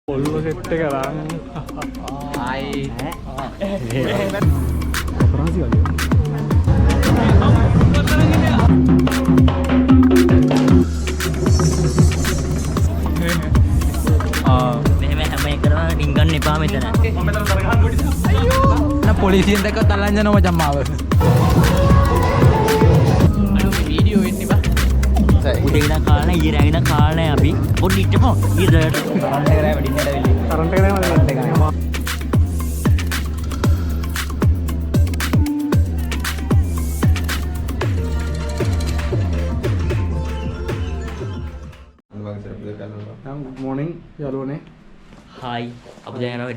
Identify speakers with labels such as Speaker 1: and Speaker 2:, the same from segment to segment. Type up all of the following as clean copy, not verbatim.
Speaker 1: පොල්ලෝ set එක දාන්න.
Speaker 2: ආයි
Speaker 1: අපරාධي වගේ.
Speaker 3: මෙහෙම හැම එකම ඩිංගන්න එපා මෙතන. මම මෙතන දර ගහන්න ඕනේ. අයියෝ.
Speaker 2: පොලිසියෙන් දැක්කත් අල්ලන් යනවා මචං මාව. අලු වීඩියෝ එන්නේ බා.
Speaker 3: උදේ ඉඳන් කාලා ඊයේ ඉඳන් කාලා අපි පොඩි ඉච්චපො ඊදරට
Speaker 2: කරන්ට් එක රැවි ඩින්නට වෙලි.
Speaker 1: කරන්ට් එක නෑ මම දෙන්න එක. good morning යාළුවනේ.
Speaker 3: හායි අපි දැන් යනවා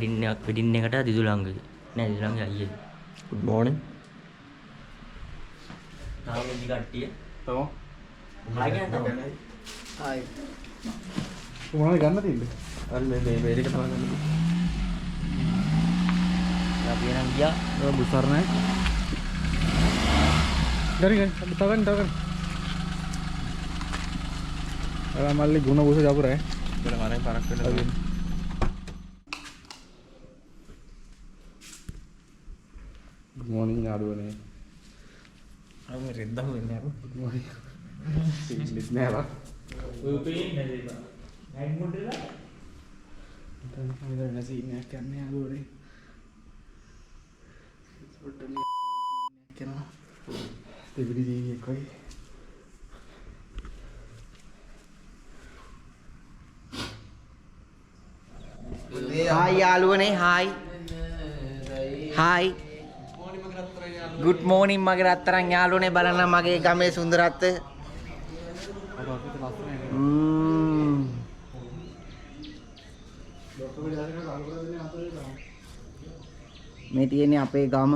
Speaker 3: වෙඩින් එකට දිදුලංගගේ නෑ දිදුලංගේ අයියේ good morning තාමදි කට්ටිය
Speaker 1: තම
Speaker 3: හායි කියන්න
Speaker 2: ආයි
Speaker 1: මොනවද ගන්න තියෙන්නේ?
Speaker 2: අන්න මේ මේක තමයි ගන්න.
Speaker 3: අපි එනම් ගියා
Speaker 1: ඔය බුසරනේ. ගරි තවගන්න. අර මල්ලි ගුණ බුස ජපුරේ.
Speaker 2: බල මාරෙන් පරක් වෙනවා.
Speaker 1: good morning යාළුවනේ.
Speaker 2: අර මේ රෙද්දා වෙන්නේ අර.
Speaker 1: good morning. සිග්ලිස් නෑලා.
Speaker 3: ඔය පේන්නේ නැදේ නයිට් මොඩ් එක
Speaker 1: දැන් ඉතින් නැසී ඉන්නේ කියන්නේ යාළුවනේ. සොට්ටලි කරනවා. දෙවිදි ජීවිතේ කොයි
Speaker 2: හායි යාළුවනේ හායි. හායි. good morning මගේ රත්තරන් යාළුවනේ බලන්න මගේ ගමේ සුන්දරත්වය. මේ තියෙන්නේ අපේ ගම.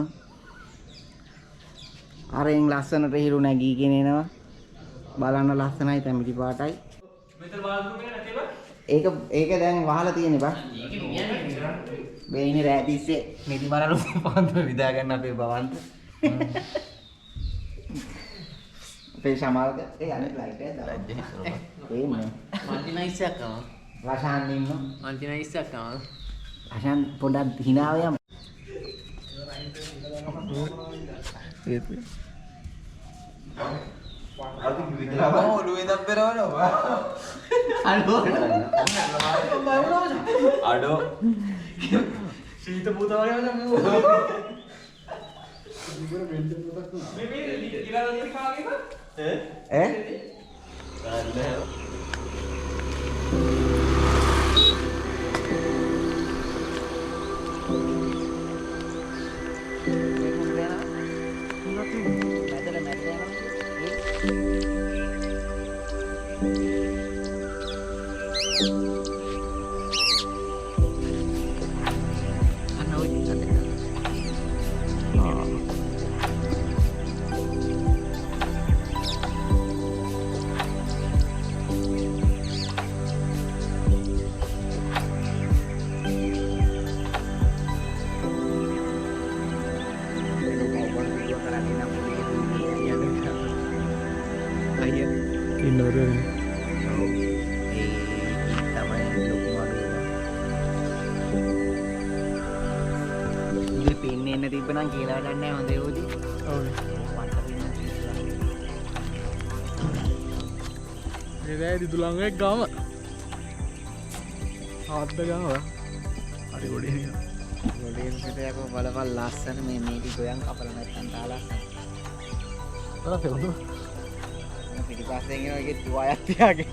Speaker 2: අරෙන් ලස්සනට හිරු නැගී කියන එනවා. බලන්න ලස්සනයි තැඹිලි පාටයි. මෙතන බාත්රූම් එක නැතේව? ඒක දැන් වහලා තියෙන්නේ බා. බේිනේ රෑ තිස්සේ නිදි මරන පාන්දර විදා ගන්න අපේ බවන්ත. අපේ සමාල්ක ඒ අනිත් ලයිට් එක දාලා. එන්නේ.
Speaker 4: මල්ටි නයිස් එකක් ආවා.
Speaker 2: රසාන් ඉන්නෝ.
Speaker 4: මල්ටි නයිස් එකක් ආවා.
Speaker 2: රසාන් පොඩ්ඩක් hinaව යමු.
Speaker 1: ඒත්
Speaker 2: ඔළුවේ දබ්බරවනවා. අඩෝ. සීත පුත වගේ නම. ඈ?
Speaker 1: ඉන්නවද?
Speaker 2: උදේ පෙන්නේ එන්න තිබ්බනම් කියලා වැඩක් නැහැ හොඳේ උදේ.
Speaker 1: ඔව්. මේ දැයි දිදුලංගේ ගම. ආද්ද ගම. හරි ගොඩේ නේ.
Speaker 2: ගොඩේ පිටයක බලපල් ලස්සන මේ මේටි ගොයන් කපලා නැත්තම් තාලා.
Speaker 1: තරහ එවුන.
Speaker 2: පිටිපස්සෙන් එනවා ඒකේ තුවායක් තියාගෙන.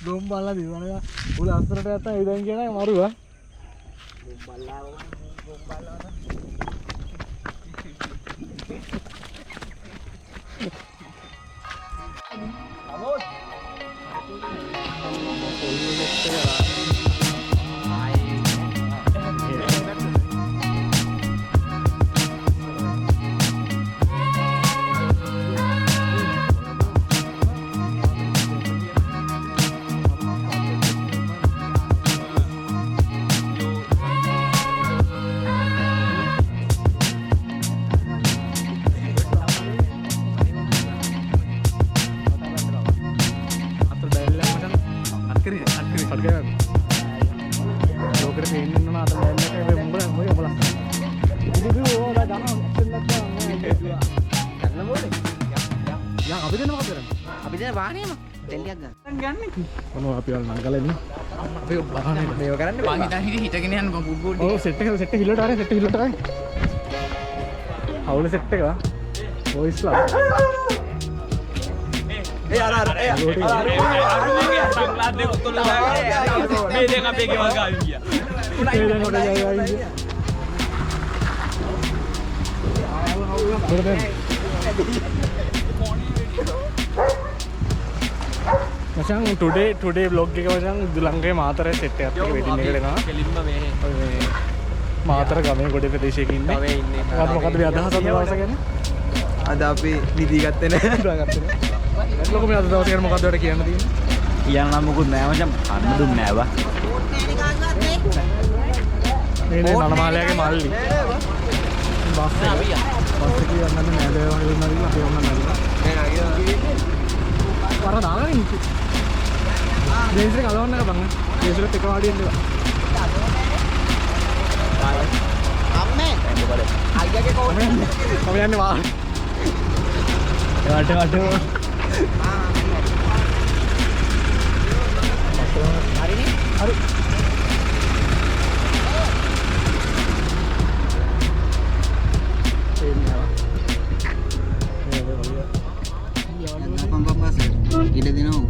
Speaker 1: ගොම් බල්ලා දිවනවා. උල අස්තරට යත්තා ඉදන් කියනවා මරුවා. ලෝකෙට පේන්න ඉන්න අත බෑන්නට මේ මොකද ඔබ ලස්සන. ඉතින් ඕලා ගන්න ඔප්ෂන් නැත්නම් ගන්න ඕනේ. යා අපි දෙනවා කරන්නේ.
Speaker 2: අපි දැන් වාහනේම දෙල්ලියක් ගන්න.
Speaker 1: මොනවා අපි වල නංගලා ඉන්නේ. අපි වාහනේ මේව කරන්නේ.
Speaker 4: මං හිතන්නේ හිටගෙන යන්න මම ෆුට්බෝල්
Speaker 1: ඔව් සෙට් එක හිල්ලට ආරේ සෙට් එක හිල්ලට ආරේ. අවුල සෙට් එක. වොයිස්ලා.
Speaker 5: ඒ අර සංග්ලාස්නේ ඔතන මේ දැන් අපේ ගෙවල් ගාවින් ගියා.
Speaker 1: මේ දැන් කොට ගියා. මචං ටුඩේ vlog එක මචං දුලංගේ මාතර සෙට් එකක් එක්ක වෙඩින් එකට එනවා.
Speaker 5: කෙලින්ම මේ
Speaker 1: මාතර ගමේ ගොඩේ ප්‍රදේශයක ඉන්නේ.
Speaker 5: ගමේ ඉන්නේ.
Speaker 1: මොකද්ද මේ අදහස අද දවස ගැන?
Speaker 5: අද අපි නිදි ගත්තේ නැහැ.
Speaker 1: දාගත්තේ නේ. ලොකු මේ අද දවස ගැන මොකද්ද ඔයාලට කියන්න තියෙන්නේ?
Speaker 3: කියන්න නම් මොකුත් නෑ මචං. අන්න දුන්නේ නෑ බා.
Speaker 1: මේ නනමාලයාගේ මල්ලි. බස් එක යන්නේ නෑ දේ වගේ නරිලා අපි ඔන්න නරිලා. වර දාගෙන ඉන්නේ. ජේන්ස් එක අලවන්න එක බං. ජේන්ස් එකට එක වාඩි වෙන්න.
Speaker 2: අම්මේ අයියාගේ කෝට්
Speaker 1: මම යන්නේ වාහනේ. වට
Speaker 2: හරිනේ.
Speaker 1: හරි.
Speaker 2: ඉඩ දෙනවා.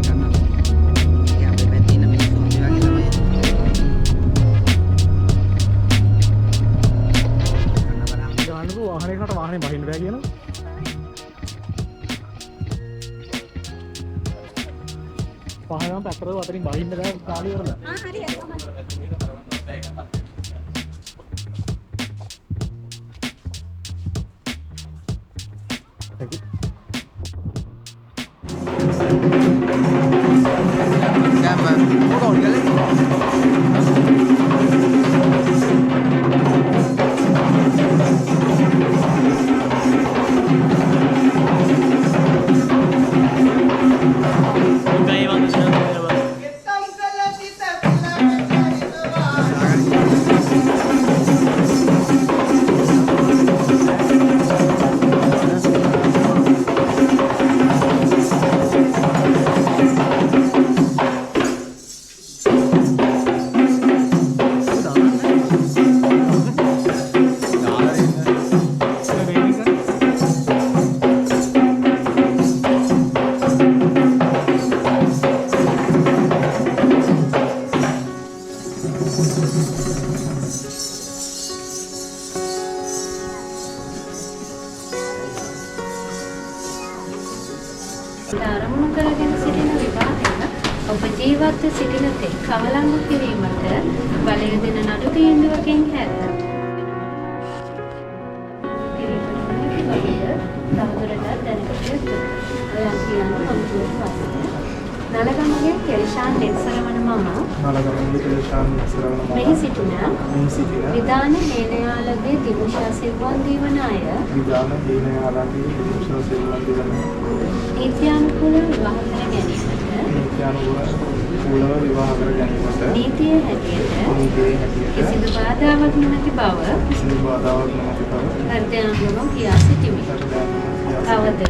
Speaker 2: ගන්න. ඒ අපේ පැත්තේ ඉන්න මිනිස්සු මේ වගේ තමයි.
Speaker 1: ගන්නකෝ වාහනයකට වාහනේ බහින්න බෑ කියලා. පහනම් පැත්තට අතරින් බහින්න බෑ කාලේ වරද.
Speaker 6: හරි ආරම්භ කරගෙන සිටින විවාහය ඔබ ජීවත්ව සිටින තෙක් කවලංගු කිරීමට බලය දෙන නඩු තීන්දුවකින් හැර තවදුරටත් දැනගත යුතුයි. ඔයා කියන කම්පියුටර් පස්සේ නලගමගේ කෙල්ෂාන් එක්සරවන මම
Speaker 1: නලගමගේ කෙල්ෂාන් එක්සරවන මම
Speaker 6: මෙහි සිටින විධාන හේනයාලගේ දිනුෂා සිල්වන්දී වන අය නීත්‍යානුකූලව විවාහ කර ගැනීමට නීතිය හැටියට කිසිදු බාධාවක් නොමැති බව හෘදයාංගම කියා සිටිමි. තවද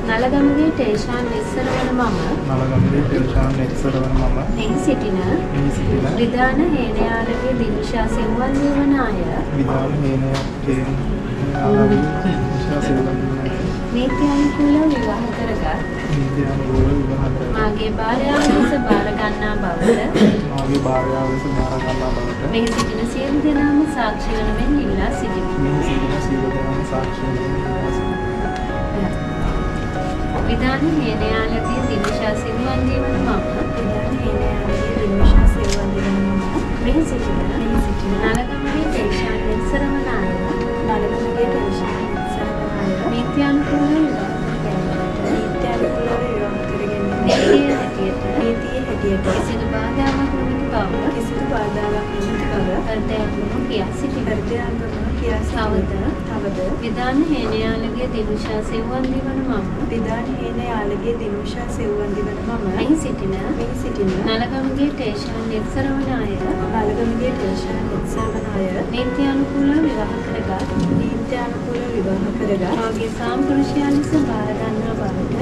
Speaker 6: නලගමගේ ටේෂාන් නිස්සරවන මම මෙහි සිටින විධාන හේනයාලගේ දිනුෂා සිල්වන්දී වන අය නීත්‍යානුකූලව විවාහ කරගත් මාගේ භාර්යාව ලෙස බාර ගන්නා බවට මෙහි සිටින සියලු දෙනාම සාක්ෂි වන මෙන් ඉල්ලා සිටිමි. විධාන හේනයාලගේ දිනුෂා සිල්වන්දී වන මම මෙහි සිටින නලගමගේ ටේෂාන් නිස්සරවන අය නීත්‍යානුකූලව නීතිය හැටියට කිසිදු බාධාවක් නොමැති බව හෘදයාංගම කියා සිටිමි. තවද මොකද? විදාන හේනයාලගේ දිනුෂා සෙව්වන්දි වන මම. විදාන හේනයාලගේ දිනුෂා සෙව්වන්දි වන මම. මෙහි සිටින නලගමගේ ටේෂන් නිර්සරවන අය. නලගමගේ ටේෂන් නිර්සරවන අය. නීත්‍යානුකූලව විවාහ කරගත්. මාගේ සාම්පුරුෂයන් ලෙස බාර ගන්නා බවට.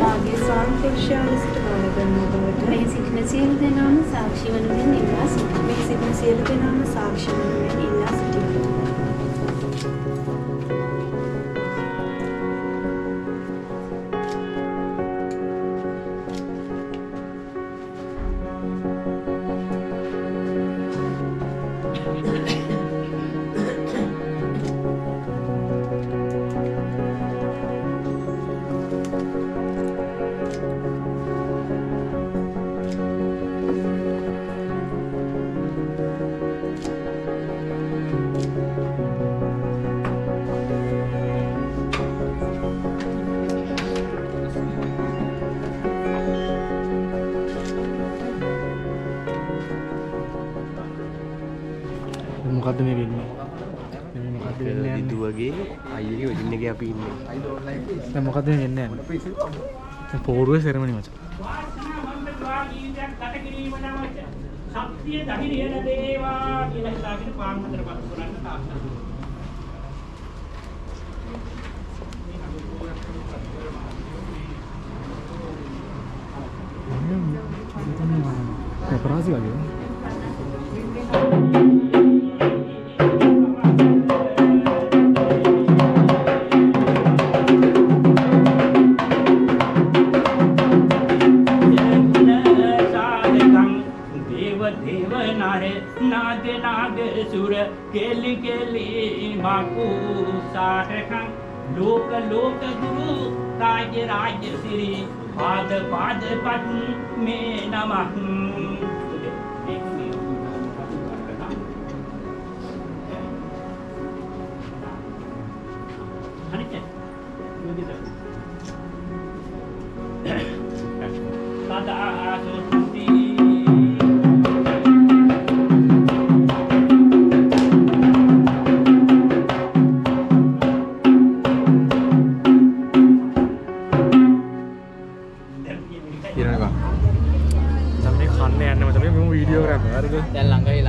Speaker 6: මෙහි සිටින සියලු දෙනාම සාක්ෂි වනුවෙන් ඉල්ලා සිටිනවා.
Speaker 1: මොකද්ද මේ වෙන්නේ? මේ මොකද්ද වෙන්නේ?
Speaker 5: දිදුවගේ අයියගේ වෙඩින් එකේ අපි ඉන්නේ.
Speaker 1: දැන් මොකද්ද මේ වෙන්නේ? දැන් පෝරුවේ සෙරමනි මචං.
Speaker 7: ශක්තිය ධෛර්යය ලැබේවා කියලා හිතාගෙන පාන් හතර පත්තු කරන්න තාක්ෂණ.
Speaker 1: පෙපරාසි වගේ.
Speaker 7: केली केली बापू सारखं लोक लोक गुरु राज राज श्री पाद पाद पद्म में नमः सदा सुस्ती
Speaker 4: දැන් ළඟයි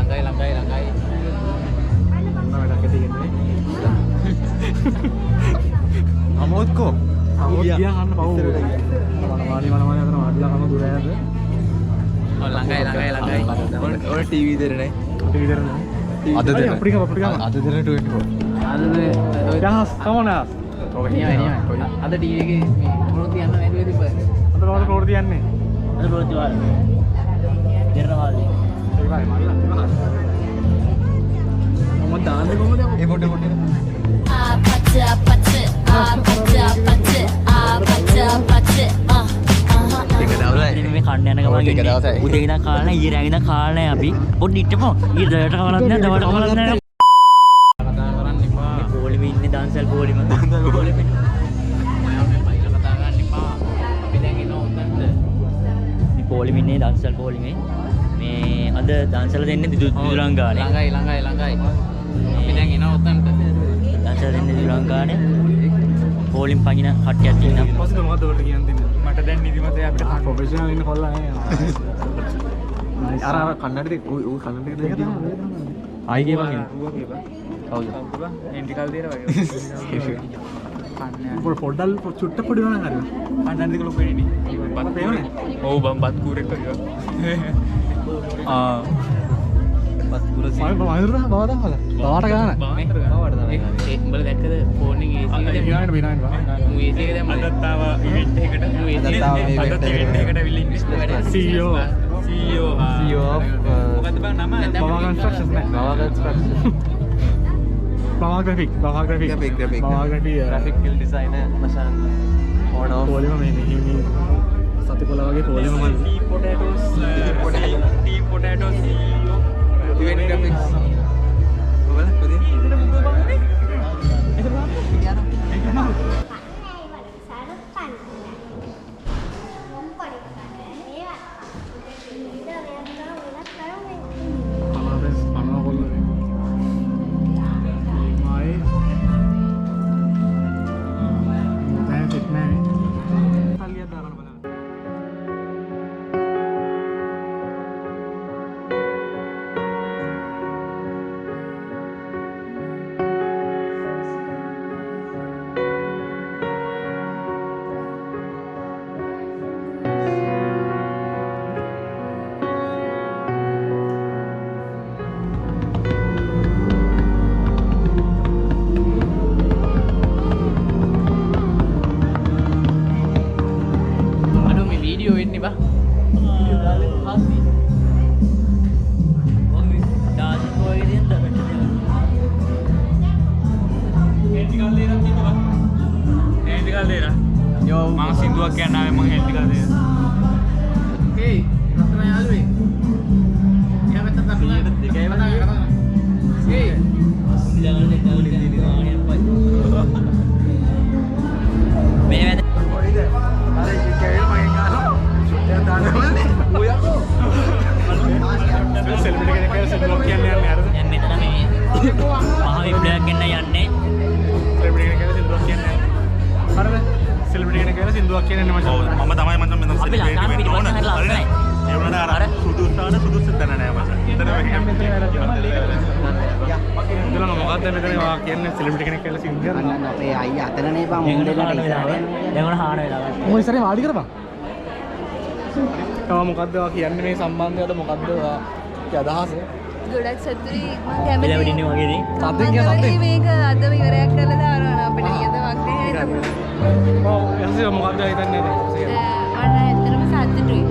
Speaker 5: අමෝත්කෝ
Speaker 1: ගියා ගන්න පව්. වනවාලි අතර වඩලා කම දුර යද.
Speaker 4: ළඟයි
Speaker 5: ඔය ටීවී දෙරනේ.
Speaker 1: ටීවී දරනවා.
Speaker 5: අද දෙන
Speaker 1: අපිට
Speaker 5: අද දෙන 24
Speaker 4: අද
Speaker 1: දහස් කමනස්.
Speaker 4: නියමයි අද ටීවී එකේ මේ මොනවද තියන්න නේද තිබ්බ
Speaker 1: අද මොකද ප්‍රෝඩ තියන්නේ?
Speaker 3: අද ප්‍රෝජ්වාල දෙරනවාලි
Speaker 1: ඒකයි මල්ලා. මම දාන්නේ කොහමද?
Speaker 5: ඒ පොඩ
Speaker 3: මේ කන්න යන ගමන්
Speaker 5: එක දවසයි.
Speaker 3: උදේ ඉඳන් කාලා ඊයේ රෑ ඉඳන් කාලා අපි පොඩ්ඩ ඉටපො ඊයේ දවල්ට කවලක් නැහැ දවල්ට කවලක් නැහැ
Speaker 4: කතා කරන්න එපා
Speaker 3: පොලිම ඉන්නේ දන්සල් පොලිම
Speaker 4: මම මේ බයිලා කතා කරන්න එපා අපි දැන් එනවා උන්දන්ට
Speaker 3: මේ පොලිම ඉන්නේ දන්සල් පොලිමේ මේ අද දන්සල දෙන්නේ දිදුලංගානේ
Speaker 4: ළඟයි අපි දැන් එනවා උන්දන්ට
Speaker 3: දන්සල දෙන්නේ දිදුලංගානේ පොලිම පගින කට්ටියක් ඉන්නවා
Speaker 1: පස්සේ මොකද ඔයාලට කියන්න දෙන්නේ? මට දැන් නිදිමත අපිට ප්‍රොෆෙෂනල් ඉන්න කොල්ලා නේ.
Speaker 5: අර කන්නඩ දෙක ඌ කන්නඩ දෙක දෙක
Speaker 1: ආයි කියපන්.
Speaker 5: කවුද?
Speaker 1: එන්ටිකල් දෙර වගේ. පොඩ්ඩල් චුට්ට පොඩි වුණා හරිය. කන්නඩ දෙක ලොකු වෙන්නේ. බත් පේන්නේ.
Speaker 5: ඔව් බම් බත් කූරෙක් වගේ. බත් කූර
Speaker 1: මම වඳුරා බව දාලා. බවට ගන්න.
Speaker 4: උඹලා දැක්කද ෆෝන් එකේ AC එක දැම්මා
Speaker 1: විනාඩි
Speaker 4: මූ AC එක දැම්මා
Speaker 5: අදත්තාව ඉවෙන්ට් එකකට
Speaker 4: ඉවෙන්ට්
Speaker 5: ඉවෙන්ට් එකට ඇවිල්ලා ඉංග්‍රීසි
Speaker 1: CEO
Speaker 5: CEO මොකද්ද බං නම
Speaker 1: බවා කන්ස්ට්‍රක්ෂන් නේ.
Speaker 5: බවා කන්ස්ට්‍රක්ෂන්
Speaker 1: බවා ග්‍රැෆික්
Speaker 5: graphic designer මචං on off
Speaker 1: පොලිම මේ සතිපොළ වගේ පොලිම මල්
Speaker 5: potatoes CEO event graphics ඔබලා කොහේ
Speaker 4: වීඩියෝ වෙන්නේ බා.
Speaker 5: මම සින්දුවක් කියන්න ආවේ මම හෙල්ටි කරලා දෙන්න.
Speaker 4: ඒ රත්න යාළුවේ. එයා මෙතන තමයි. ඒ වතා කරා. ඒ
Speaker 3: මේ වැද
Speaker 5: සෙලිබ්‍රිටි කෙනෙක් කියලා සින්දුවක් කියන්න යන්නේ අරද?
Speaker 3: දැන් මෙතන මේ මහා විප්ලවයක් ගෙන්න යන්නේ.
Speaker 5: සෙලිබ්‍රිටි කෙනෙක් කියලා සින්දුවක් කියන්නේ. හරිද? සෙලිබ්‍රිටි කෙනෙක් කියලා සින්දුවක් කියන්නේ මචං. මම තමයි මචං මෙතන
Speaker 3: අපි
Speaker 5: සෙලිබ්‍රිටි
Speaker 3: ලංකාවේ
Speaker 5: වෙන්න ඕන.
Speaker 3: පිටිපස්සට හරි ලස්සනයි.
Speaker 5: ඒ වුණාට අර සුදුසාන සුදුසු තැන නෑ මචං. එතන ඉතලම මොකක්ද මෙතන වා කියන්නේ සෙලිබ්‍රිටි කෙනෙක් කියලා සින්දුවක්.
Speaker 2: අන්න අපේ අයියා අතනනේ බං මුන්දෙන්නට ඉස්සරහට.
Speaker 3: දැන් උන හාන වෙලා ගන්න.
Speaker 1: මොකද ඉස්සරේ වාඩි කරපන්. තව මොකද්ද වා කියන්නේ මේ සම්බන්ධයද මොකද්ද වාගේ අදහස?
Speaker 8: ගොඩක් සතුටුයි මම
Speaker 3: වෙලා
Speaker 8: කැමතියි
Speaker 3: විදින්නේ වගේදී.
Speaker 1: සද්දෙන් කිය සද්දෙන්.
Speaker 8: මේක අදම ඉවරයක් කරලා දානවා අපිට කියදමක් නැහැ
Speaker 1: ඔව් යන්නේ මොකද්ද හිතන්නේ දැන්?
Speaker 8: අන්න ඇත්තටම සතුටුයි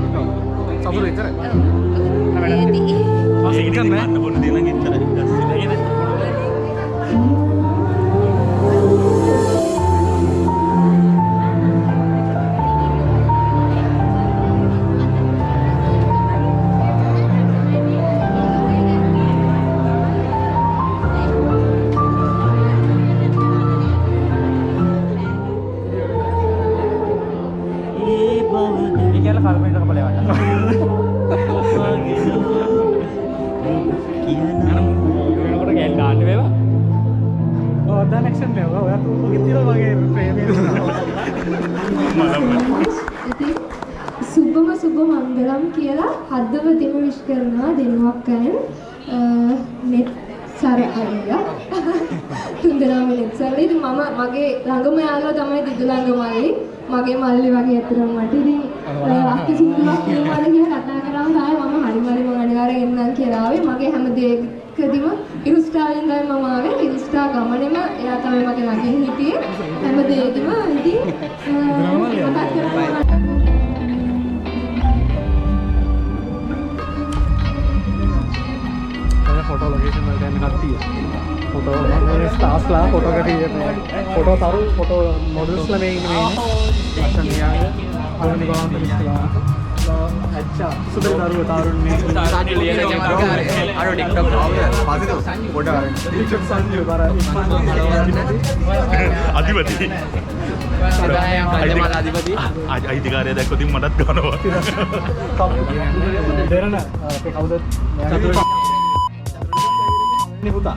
Speaker 1: සතුරු විතරයි.
Speaker 8: ඒදී
Speaker 1: වාසික කරන්නේ.
Speaker 5: මන්න පොඩි දේ නම් එච්චරයි.
Speaker 6: සුබම සුබ මංගලම් කියලා හදවතින්ම විශ් කරනවා දෙනුවක්කයන් net සර අයියා තුන්දෙනාම net සර ඉතින් මම මගේ ළඟම යාළුවා තමයි දිදුලංග මල්ලි මගේ මල්ලි වගේ අතරම මට ඉතින් අක්කි සින්දුවක් කියනවාද කියලා කතා කරාම තමයි මම හරි මම අනිවාර්යෙන් එන්නම් කියලා ආවේ මගේ හැම දෙයකදීම ඉරුස්ටාලින් තමයි මම ආවේ ඉරුස්ටා ගමනේම එයා තමයි මගේ ළඟින් හිටියේ හැම දෙයකදීම ඉතින් මතක් කරගන්න
Speaker 1: फोटो लोकेशन में रहने करती है फोटो स्टार्स ला फोटोग्राफी फोटो तारू फोटो मॉडल्स ला में अच्छा नहीं आए और निकाल तो इसका अच्छा सुबह तारू तारुण में
Speaker 4: සාජු ලියන චමත්කාරය. අර TikTok
Speaker 1: पासे तो फोटो यूट्यूब संजू बारा
Speaker 5: අධිපති.
Speaker 4: සදායම් රජමාල අධිපති.
Speaker 5: අයිතිකාරය දැක්කොත් මටත් ගන්නවා.
Speaker 1: දෙරණ අපේ කවුද පුතා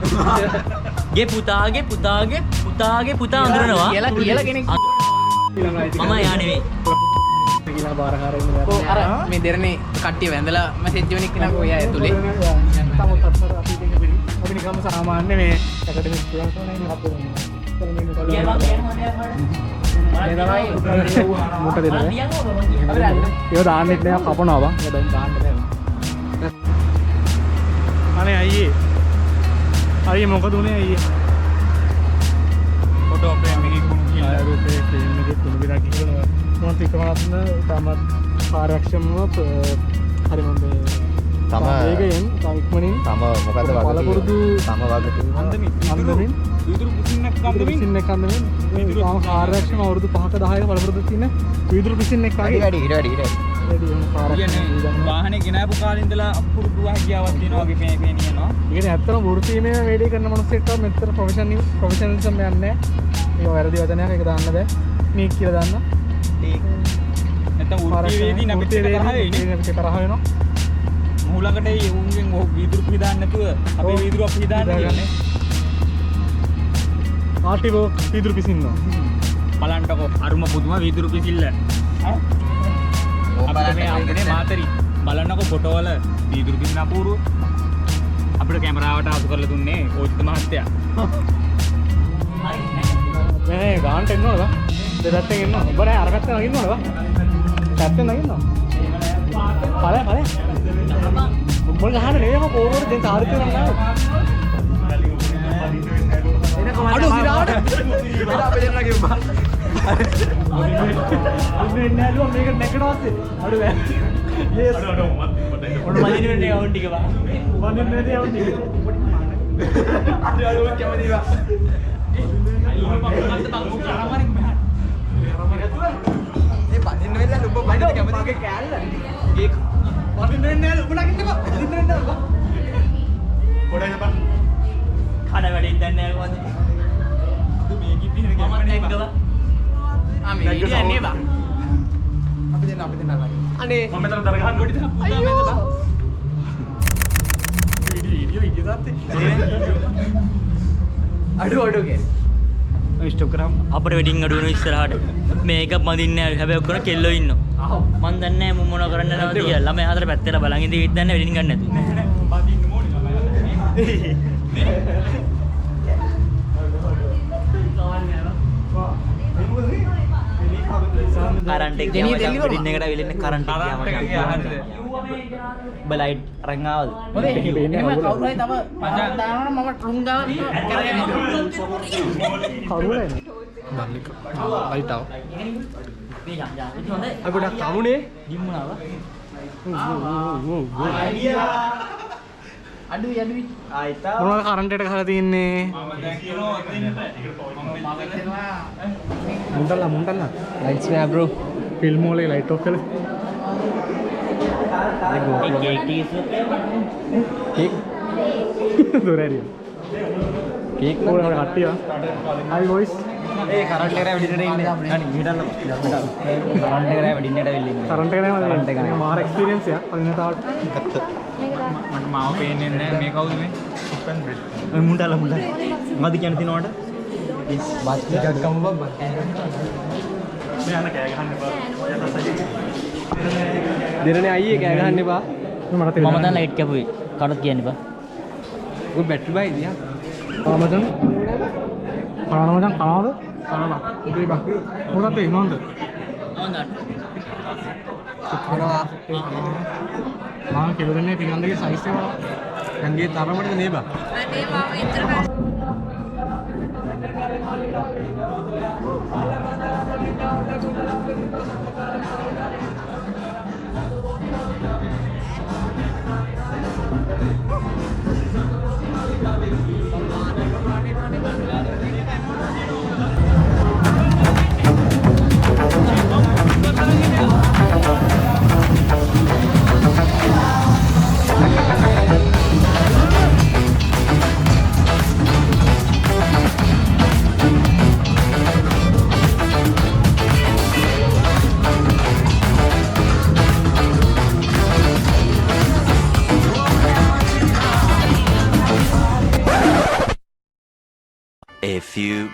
Speaker 3: ගේ පුතාගේ පුතාගේ පුතාගේ පුතා අඳුරනවා.
Speaker 4: කියලා කෙනෙක්
Speaker 3: මම යා නෙවෙයි.
Speaker 1: කියලා බාරකාරයෙක්
Speaker 4: අර මේ දෙරනේ කට්ටිය වැඳලා මැසේජ් වෙන එක නකෝ එයා ඇතුලේ.
Speaker 1: නමුත් අතර අපි නිකම්ම සාමාන්‍ය මේ ඇකඩමික් ස්ටුඩන්ට්ස් වනේ මේ අපේ මොකද දෙන්නේ ඒව දාන්නෙත් නෑ කපනවා බං ඒක දැන් දාන්න බෑ අනේ අයියේ මොකද උනේ අයියේ
Speaker 5: ෆොටෝ ෆ්‍රේම් එකේ කුණු කියලා.
Speaker 1: ආයුර්වේද ෆ්‍රේම් එකේ කුණු විලා කියලා මොනවද ඉක්මනටම තමත් කාර්යක්ෂමව හරි මම ඒකෙන් ඉක්මනින්
Speaker 2: තම මොකද වගේ
Speaker 1: බලපුරුදු
Speaker 2: තම වගේ
Speaker 1: අන්දමින්
Speaker 5: විදුරු පිසින්නක් කම්බමින්
Speaker 1: පිසින්නෙක් අන්දමින් තාම කාර්යක්ෂම අවුරුදු 5ක 10ක බලපුරුදු තියෙන විදුරු පිසින්නෙක් වගේ
Speaker 2: වැඩි
Speaker 5: කියන්නේ වාහනේ ගෙනාපු කාලේ ඉඳලා අපුරුදු හැකියාවක් තියෙනවා වගේ පේනියනවා.
Speaker 1: ඉතින් ඇත්තටම වෘත්තීයම වැඩි කරන මිනිස්සෙක්ට මෙතන ප්‍රොෆෙෂනලිසම් යන්නේ නැහැ. ඒක වැරදි වචනයක් ඒක දාන්න බෑ. නීක් කියලා දාන්න.
Speaker 5: නැත්නම් වෘත්තීයේදී අපිට තරහ වෙන්නේ.
Speaker 1: අපිට තරහ වෙනවා.
Speaker 5: මූලකට ඒ උන්ගෙන් වීදුරු පිදාන්න නැතුව අපේ වීදුරු අපි හිතාන්න කියන්නේ.
Speaker 1: ආටිවෝ වීදුරු පිසින්නවා.
Speaker 5: බලන්නකො අරුම පුදුම වීදුරු පිසිල්ල. අපිට මේ ආන්නේ මාතරි බලන්නකො ෆොටෝ වල වීදුරු පිසින අපූර්ව. අපිට කැමරාවට ආසු කරලා දුන්නේ ඕජිත මහත්තයා.
Speaker 1: මේ ගානට එන්නවද? දෙපැත්තෙන් එන්නවා. ඔබ නෑ අර පැත්තෙන් නගින්නවද? පැත්තෙන් නගින්නවා. ඵල මොකද ගහන්න නෙවෙයි කොහොමද දැන් තාරිතේ නම් නෑ. අඩෝ සිරාවට. ඉතින් අපි දෙන්න ගියා. වෙන්නේ නෑලුවා මේක නැකට පස්සේ අඩු බෑ yes
Speaker 5: අඩු මත්
Speaker 3: ඔන්න මදින වෙන්නේ අවුන් ටික බා.
Speaker 1: වදින්න නැති අවුන් ටික
Speaker 4: අඩුවක් කැමතිවා. ඒ බඳින්න වෙලා ඔබ බඳින්න කැමති කෑල්ල. ඒක බඳින්න වෙන්නේ නැහැ ඔබ නගින්න බා. බඳින්න වෙන්නේ නැහැ බා.
Speaker 5: පොඩයි බා
Speaker 3: කන වැඩි දන්නේ නැහැ කොහොමද?
Speaker 5: මේකි පිහින
Speaker 3: මමත් එක්කව.
Speaker 4: මේ ඉන්නේ බා. අපි දෙන්න අනේ
Speaker 5: මම මෙතන දර ගහන්න ඕනේ තා පුතා මෙන්න බා වීඩියෝ තාත්තේ
Speaker 4: අඩුගේ
Speaker 1: ස්ටොප් කරාම
Speaker 3: අපේ වෙඩින් අඩු වෙන ඉස්සරහට මේක බඳින්නේ නැහැ. හැබැයි ඔක්කොම කෙල්ලෝ ඉන්නවා. මන් දන්නේ නැහැ මම මොනව කරන්න නැවද කියලා. ළමයි හතර පැත්තට බලන් ඉඳී ඉත් දන්නේ වෙඩින් ගන්න නැතු.
Speaker 5: බඳින්න ඕනේ
Speaker 3: කරන්ට් එක ගියාම වෙඩින් එකට ඇවිල්ලා කරන්ට් එක ගියාම බලයිට් අරන් ආවද?
Speaker 4: එහෙම කවුරු හරි තව මචං දානවා මම ට්‍රුම් ගාව කරගෙන
Speaker 1: කරුණේ මල්ලික ලයිට් ආව
Speaker 3: මේ යම් යම් ඉතින් හොඳයි.
Speaker 1: අය ගොඩක් කමුනේ
Speaker 3: දිම්මුණාව.
Speaker 4: අඩුයි ආයිතා
Speaker 1: මොනවද කරන්ට් එකට ගහලා තියන්නේ
Speaker 5: මම දැන් කියනවා දෙන්න
Speaker 1: මුන්ටල්ලා ලයිට්ස් නෑ බ්‍රෝ ෆිල්ම් වල ලයිට් ඔෆ් කරලා केक दोरारिया केक ना और कट्टिया हाय बॉयज
Speaker 4: ඒ කරන්ට් එකට වැඩිට ඉන්නේ අනේ මීටල්ල කරන්ට් එකට වැඩින්නට වෙන්නේ
Speaker 1: करंट का मार एक्सपीरियंस या परिणताවට
Speaker 5: මට මාව පේන්නේ නැහැ මේ කවුද මේ ඔපන් බ්‍රිඩ්
Speaker 3: මුන්ටලා මොකද කියන්න තිනවට?
Speaker 4: බස් ටිකක් ගමු බබ්බා
Speaker 5: මේ යන කෑ ගහන්න එපා
Speaker 1: දෙරනේ අයියේ කෑ ගහන්න එපා මට
Speaker 3: මම දැන් ලයිට් කැපුවේ. කඩත් කියන්න බා.
Speaker 1: ඔය බැටරි බයි දියා ආමදන් ආමදන් කාද කාලා ඉතින් බක්කේ මොකක්ද ඒ නෝන්ද
Speaker 4: කරා
Speaker 1: මම කියලා දෙන්නේ පිඟන්දගේ සයිස් එක ගංගේ තරමටද නේ බා
Speaker 8: අනේ මම විතර
Speaker 9: A few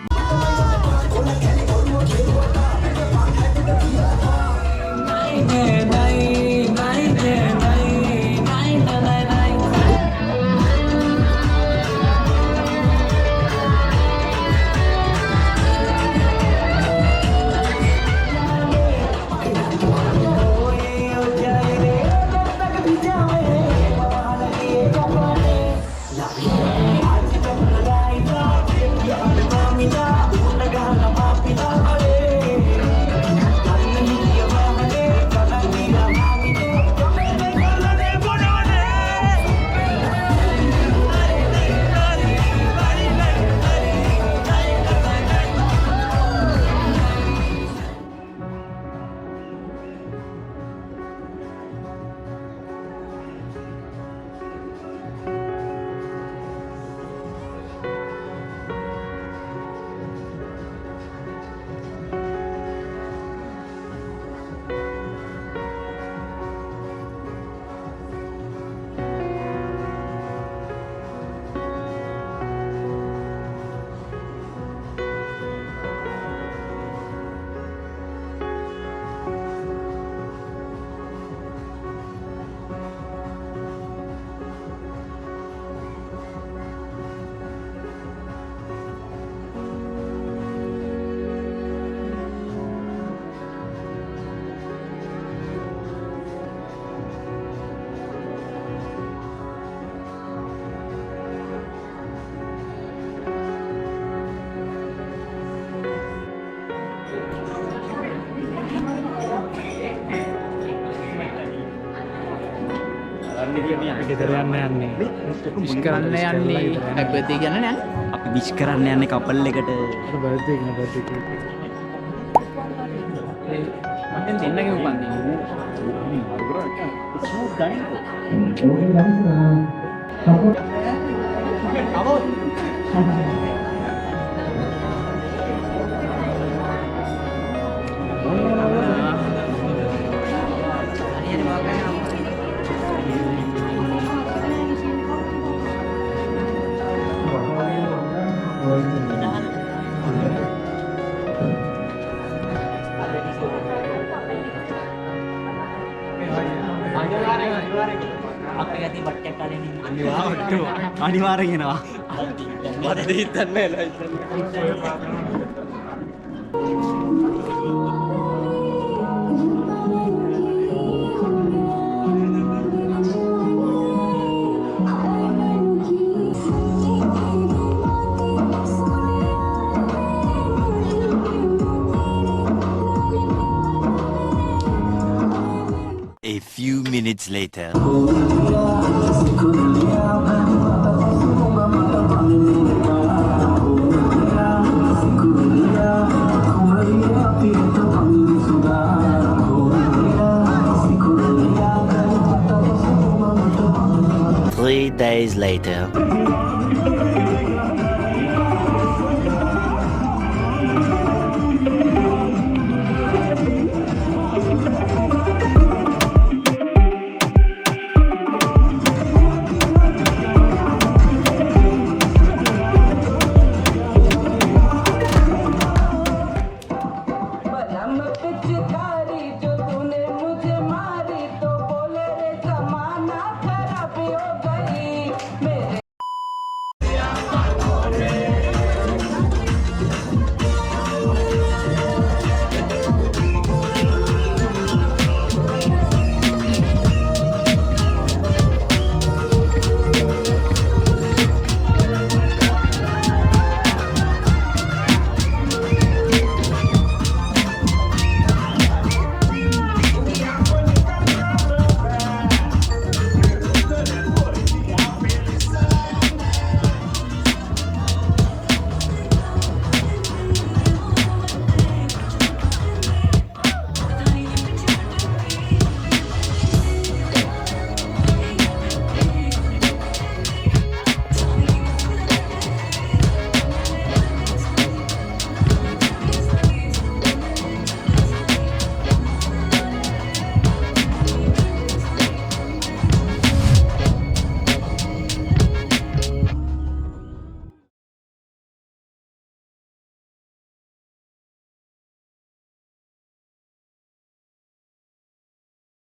Speaker 10: Love you.
Speaker 1: ගෙදර යන්නේ විශ් කරන්න යන්නේ
Speaker 2: බර්ත්ඩේ ගන්න නෑ. අපි විශ් කරන්න යන්නේ කපල් එකට.
Speaker 1: බර්ත්ඩේ කියන බර්ත්ඩේ
Speaker 5: මම දෙන්නගේ උපන්දින.
Speaker 3: අපි ගතිය බට්ටයක් කාලේ
Speaker 2: අනිවාර්යෙන් එනවා.
Speaker 9: A few minutes later. Three days later.